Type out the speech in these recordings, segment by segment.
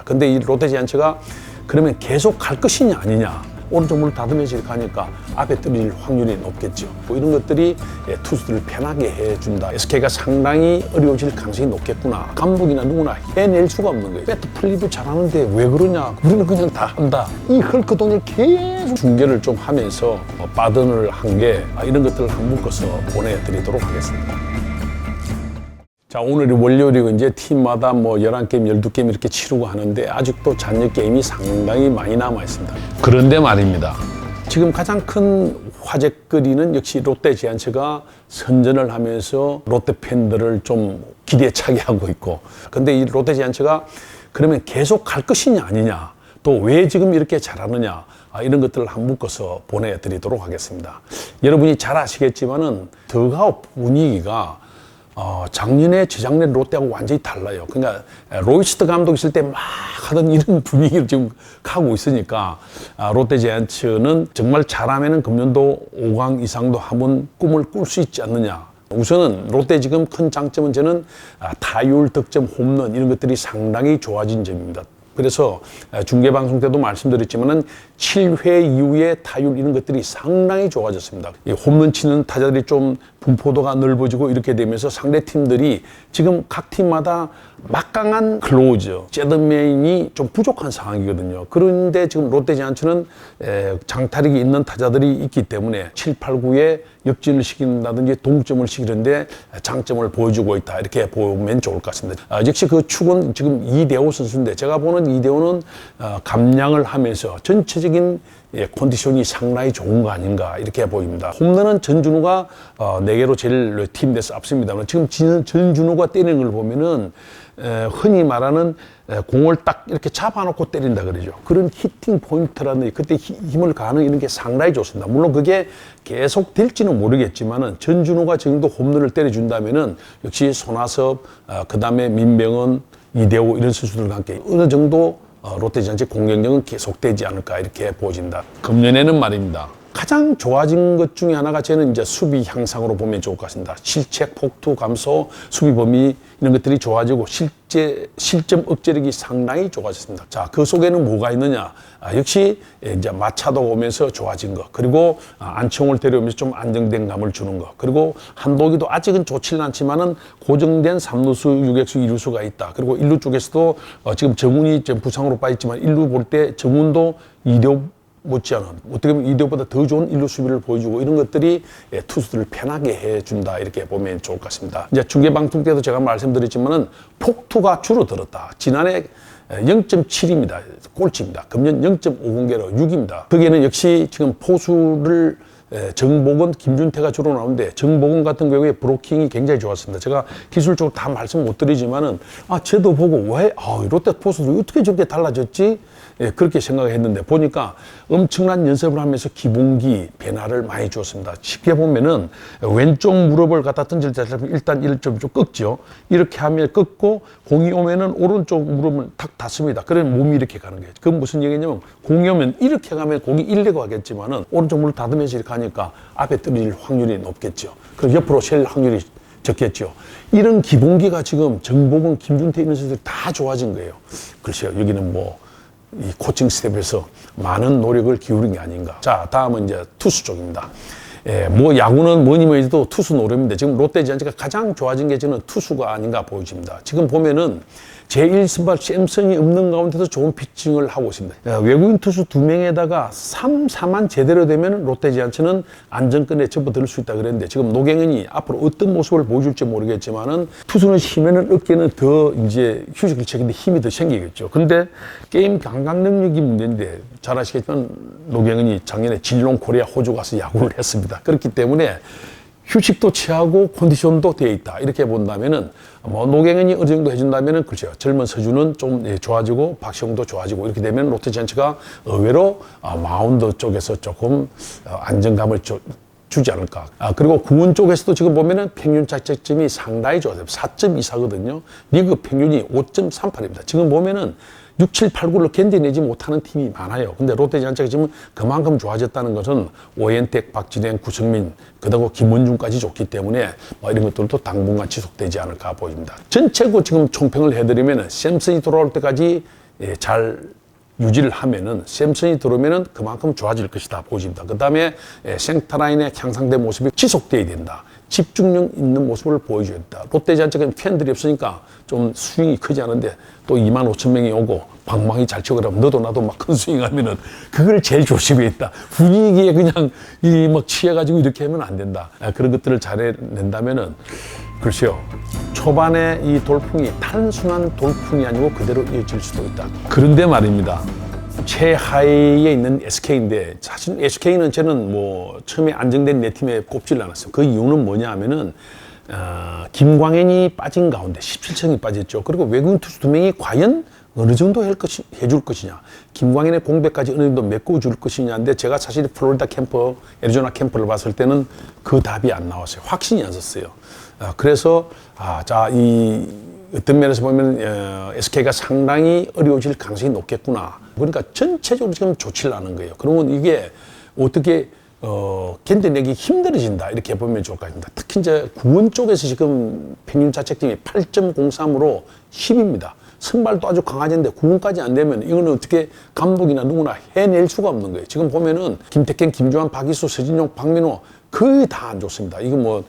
근데 이 롯데자이언츠가 그러면 계속 갈 것이냐 아니냐, 오른쪽 문을 닫으면서 가니까 앞에 떨어질 확률이 높겠죠. 뭐 이런 것들이 투수들을 편하게 해준다. SK가 상당히 어려워질 가능성이 높겠구나. 감독이나 누구나 해낼 수가 없는 거예요. 배트 플립을 잘하는데 왜 그러냐, 우리는 그냥 다 한다. 이 헐크동을 계속 중계를 좀 하면서 빠던을 한 게 이런 것들을 한번 묶어서 보내드리도록 하겠습니다. 자, 오늘이 월요일이고 이제 팀마다 뭐 11게임, 12게임 이렇게 치르고 하는데 아직도 잔여 게임이 상당히 많이 남아 있습니다. 그런데 말입니다. 지금 가장 큰 화제거리는 역시 롯데자이언츠가 선전을 하면서 롯데 팬들을 좀 기대에 차게 하고 있고, 근데 이 롯데자이언츠가 그러면 계속 갈 것이냐 아니냐, 또 왜 지금 이렇게 잘하느냐, 이런 것들을 한번 묶어서 보내드리도록 하겠습니다. 여러분이 잘 아시겠지만은 더가웃 분위기가 작년에 재작년 롯데하고 완전히 달라요. 그러니까 로이스트 감독 있을 때 막 하던 이런 분위기를 지금 가고 있으니까 롯데자이언츠는 정말 잘하면은 금년도 5강 이상도 한번 꿈을 꿀 수 있지 않느냐. 우선은 롯데 지금 큰 장점은 저는 타율, 득점, 홈런 이런 것들이 상당히 좋아진 점입니다. 그래서 중계방송 때도 말씀드렸지만은 7회 이후에 타율 이런 것들이 상당히 좋아졌습니다. 이 홈런 치는 타자들이 좀 분포도가 넓어지고 이렇게 되면서 상대 팀들이 지금 각 팀마다 막강한 클로저, 셋업맨이 좀 부족한 상황이거든요. 그런데 지금 롯데자이언츠는 장타력이 있는 타자들이 있기 때문에 7, 8, 9에 역진을 시킨다든지 동점을 시키는데 장점을 보여주고 있다, 이렇게 보면 좋을 것 같습니다. 역시 그 축은 지금 이대호 선수인데, 제가 보는 이대호는 감량을 하면서 전체적인 컨디션이 상당히 좋은 거 아닌가 이렇게 보입니다. 홈런은 전준우가 4개로 제일 팀 내에서 앞섭니다만, 지금 전준우가 때리는 걸 보면은 흔히 말하는 공을 딱 이렇게 잡아놓고 때린다 그러죠. 그런 히팅 포인트라는 그때 힘을 가하는 이런 게 상당히 좋습니다. 물론 그게 계속 될지는 모르겠지만은 전준우가 정도 홈런을 때려준다면은 역시 손아섭, 그 다음에 민병헌, 이대호 이런 선수들과 함께 어느 정도 롯데자이언츠 공격력은 계속되지 않을까 이렇게 보여진다. 금년에는 말입니다. 가장 좋아진 것 중에 하나가 저는 이제 수비 향상으로 보면 좋을 것 같습니다. 실책, 폭투 감소, 수비 범위 이런 것들이 좋아지고 실점 억제력이 상당히 좋아졌습니다. 자, 그 속에는 뭐가 있느냐? 역시 이제 마차도 오면서 좋아진 거, 그리고 안치홍을 데려오면서 좀 안정된 감을 주는 거, 그리고 한도기도 아직은 좋지는 않지만은 고정된 3루수, 유격수, 2루수가 있다. 그리고 1루 쪽에서도 지금 정훈이 좀 부상으로 빠졌지만 1루 볼 때 정훈도 이대호 못지않은, 어떻게 보면 이대호보다 더 좋은 1루 수비를 보여주고 이런 것들이 투수들을 편하게 해준다, 이렇게 보면 좋을 것 같습니다. 이제 중계방송 때도 제가 말씀드렸지만은 폭투가 줄어들었다. 지난해 0.7입니다. 꼴찌입니다. 금년 0.50개로 6입니다. 거기에는 역시 지금 포수를 정복은, 김준태가 주로 나오는데 정복은 같은 경우에 브로킹이 굉장히 좋았습니다. 제가 기술적으로 다 말씀 못 드리지만은 쟤도 보고 왜 롯데 포수들이 어떻게 저렇게 달라졌지? 그렇게 생각했는데 보니까 엄청난 연습을 하면서 기본기 변화를 많이 주었습니다. 쉽게 보면은 왼쪽 무릎을 갖다 던질 때 일단 이를 좀 꺾죠. 이렇게 하면 꺾고 공이 오면은 오른쪽 무릎을 탁 닫습니다. 그러면 몸이 이렇게 가는 거예요. 그건 무슨 얘기냐면 공이 오면 이렇게 가면 공이 일레고 가겠지만은 오른쪽 무릎을 닫으면서 이렇게 하니까 앞에 떨어질 확률이 높겠죠. 그럼 옆으로 셀 확률이 적겠죠. 이런 기본기가 지금 정복은, 김준태 이런 선수들이 다 좋아진 거예요. 글쎄요, 여기는 이 코칭 스텝에서 많은 노력을 기울인 게 아닌가. 자, 다음은 이제 투수 쪽입니다. 야구는 뭐니 해도 투수 노름인데 지금 롯데자이언츠가 가장 좋아진 게 저는 투수가 아닌가 보여집니다. 지금 보면은 제1선발 샘슨이 없는 가운데서 좋은 피칭을 하고 있습니다. 외국인 투수 2명에다가 3, 4만 제대로 되면 롯데자이언츠는 안정권에 접어들 수 있다 그랬는데, 지금 노경현이 앞으로 어떤 모습을 보여줄지 모르겠지만은 투수는 쉬면은 어깨는 더 이제 휴식을 취하는데 힘이 더 생기겠죠. 근데 게임 감각 능력이 문제인데 잘 아시겠지만 노경현이 작년에 진롱 코리아 호주 가서 야구를 했습니다. 그렇기 때문에 휴식도 취하고 컨디션도 되어 있다, 이렇게 본다면은 노경현이 어느 정도 해준다면은 글쎄요, 젊은 서준은 좀 좋아지고 박시홍도 좋아지고 이렇게 되면 롯데자이언츠가 의외로 마운드 쪽에서 조금 안정감을 주지 않을까. 그리고 구원 쪽에서도 지금 보면은 평균 자책점이 상당히 좋아요. 4.24거든요. 리그 평균이 5.38입니다. 지금 보면은 6, 7, 8, 9를 견뎌내지 못하는 팀이 많아요. 근데 롯데자이언츠가 지금 그만큼 좋아졌다는 것은 오현택, 박진행, 구성민, 그다고 김원중까지 좋기 때문에 이런 것들도 당분간 지속되지 않을까 보입니다. 전체고 지금 총평을 해드리면 샘슨이 돌아올 때까지 잘 유지를 하면은 샘슨이 들어오면은 그만큼 좋아질 것이다 보여집니다. 그 다음에 생타라인의 향상된 모습이 지속돼야 된다. 집중력 있는 모습을 보여줘야 된다. 롯데자이언츠는 팬들이 없으니까 좀 스윙이 크지 않은데 또 25,000명이 오고 방망이 잘 치고 그러면 너도 나도 막 큰 스윙 하면은 그걸 제일 조심해야겠다. 분위기에 그냥 막 취해가지고 이렇게 하면 안 된다. 그런 것들을 잘해낸다면은 글쎄요. 초반에 이 돌풍이 단순한 돌풍이 아니고 그대로 이어질 수도 있다. 그런데 말입니다. 최하위에 있는 SK인데 사실 SK는 저는 뭐 처음에 안정된 내 팀에 꼽지를 않았어요. 그 이유는 뭐냐 하면은 김광현이 빠진 가운데 17층이 빠졌죠. 그리고 외국인 투수 2명이 과연 어느 정도 해줄 것이냐. 김광현의 공백까지 어느 정도 메꿔줄 것이냐인데 제가 사실 플로리다 캠프, 애리조나 캠프를 봤을 때는 그 답이 안 나왔어요. 확신이 안 섰어요. 그래서 이 어떤 면에서 보면 SK가 상당히 어려워질 가능성이 높겠구나. 그러니까 전체적으로 지금 좋지를 않은 거예요. 그러면 이게 어떻게 견뎌내기 힘들어진다 이렇게 보면 좋을 것 같습니다. 특히 이제 구원 쪽에서 지금 평균 자책점이 8.03으로 10입니다. 선발도 아주 강하지인데 구원까지 안 되면 이거는 어떻게 감독이나 누구나 해낼 수가 없는 거예요. 지금 보면은 김태경, 김주환, 박이수, 서진용, 박민호 거의 다 안 좋습니다. 이거 뭐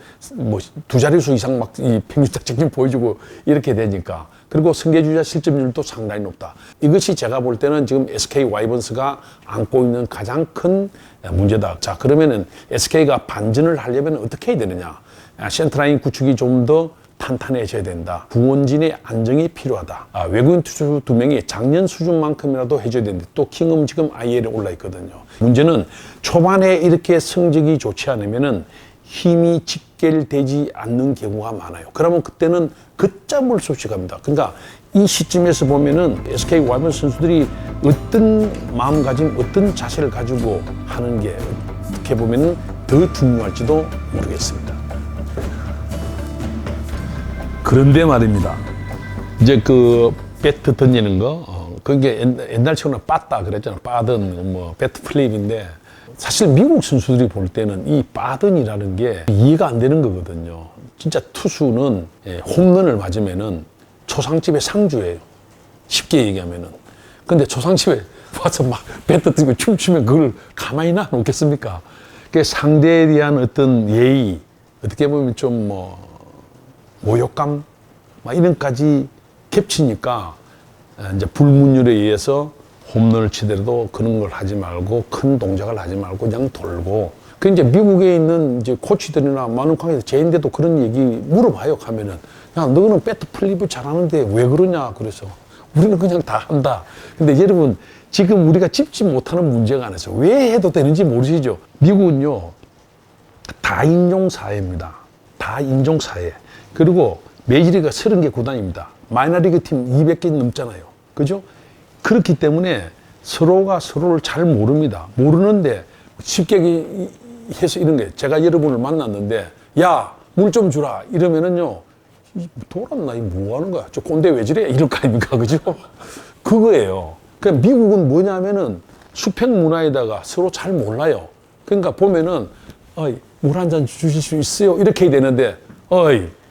두 자릿수 이상 막 이 평균 자책점 보여주고 이렇게 되니까. 그리고 승계주자 실점률도 상당히 높다. 이것이 제가 볼 때는 지금 SK 와이번스가 안고 있는 가장 큰 문제다. 자, 그러면은 SK가 반전을 하려면 어떻게 해야 되느냐? 센터라인 구축이 좀 더 탄탄해져야 된다. 구원진의 안정이 필요하다. 외국인 투수 2명이 작년 수준만큼이라도 해줘야 되는데 또 킹은 지금 IL에 올라 있거든요. 문제는 초반에 이렇게 성적이 좋지 않으면은 힘이 직결되지 않는 경우가 많아요. 그러면 그때는 걷잡을 수 없이 갑니다. 그러니까 이 시점에서 보면은 SK 와이번스 선수들이 어떤 마음가짐, 어떤 자세를 가지고 하는 게 어떻게 보면은 더 중요할지도 모르겠습니다. 그런데 말입니다. 이제 그 배트 던지는 거, 그게 옛날처럼 빠따 그랬잖아. 빠든 뭐 배트 플립인데 사실 미국 선수들이 볼 때는 이 빠든이라는 게 이해가 안 되는 거거든요. 진짜 투수는 홈런을 맞으면은 초상집의 상주예요. 쉽게 얘기하면은. 근데 초상집에 와서 막 배트 들고 춤추면 그걸 가만히 놔 놓겠습니까? 그 상대에 대한 어떤 예의, 어떻게 보면 좀 모욕감, 막 이런까지 겹치니까 이제 불문율에 의해서 홈런을 치더라도 그런 걸 하지 말고 큰 동작을 하지 말고 그냥 돌고. 그 이제 미국에 있는 이제 코치들이나 많은 관계에서 제인데도 그런 얘기 물어봐요. 가면은 야, 너는 배트 플립을 잘하는데 왜 그러냐. 그래서 우리는 그냥 다 한다. 근데 여러분 지금 우리가 짚지 못하는 문제가 하나 있어요. 왜 해도 되는지 모르시죠? 미국은요 다인종 사회입니다. 다인종 사회. 그리고 메이저리그가 30개 구단입니다. 마이너리그 팀 200개 넘잖아요. 그죠? 그렇기 때문에 서로가 서로를 잘 모릅니다. 모르는데 쉽게 해서 이런 게 제가 여러분을 만났는데 야, 물 좀 주라 이러면은요 돌았나? 뭐 하는 거야? 저 꼰대 왜 저래? 이럴 거 아닙니까? 그죠? 그거예요. 그러니까 미국은 뭐냐면은 수평 문화에다가 서로 잘 몰라요. 그러니까 보면은 물 한 잔 주실 수 있어요? 이렇게 되는데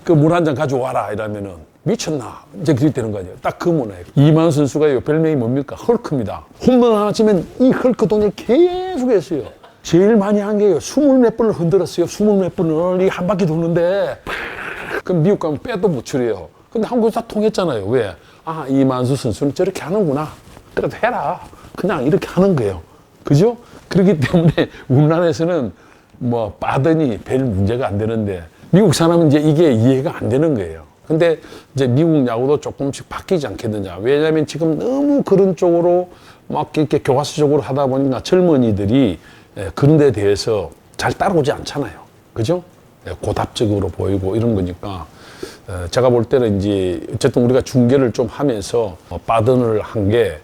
그 물 한 잔 가져와라 이러면은 미쳤나? 이제 그렇게 되는 거 아니에요. 딱 그 문화예요. 이만수 선수가요, 별명이 뭡니까? 헐크입니다. 홈런 하나 치면 이 헐크 동작 계속 했어요. 제일 많이 한 게요, 20몇 번을 흔들었어요. 20몇 번을 이 한 바퀴 도는데, 그럼 미국 가면 빼도 못 추려요. 근데 한국에서 다 통했잖아요. 왜? 이만수 선수는 저렇게 하는구나. 그래도 해라. 그냥 이렇게 하는 거예요. 그죠? 그렇기 때문에 우리나라에서는 뭐 빠더니 별 문제가 안 되는데, 미국 사람은 이제 이게 이해가 안 되는 거예요. 근데 이제 미국 야구도 조금씩 바뀌지 않겠느냐. 왜냐하면 지금 너무 그런 쪽으로 막 이렇게 교과서적으로 하다 보니까 젊은이들이 그런 데 대해서 잘 따라오지 않잖아요. 그죠? 고답적으로 보이고 이런 거니까 제가 볼 때는 이제 어쨌든 우리가 중계를 좀 하면서 빠던을 한 게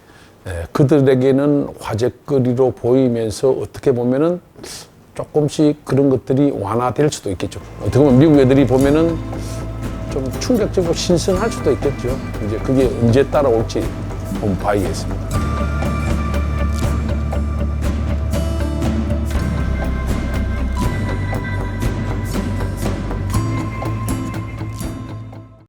그들에게는 화제거리로 보이면서 어떻게 보면은 조금씩 그런 것들이 완화될 수도 있겠죠. 어떻게 보면 미국 애들이 보면은 좀 충격적으로 신선할 수도 있겠죠. 이제 그게 언제 따라올지 한번 봐야겠습니다.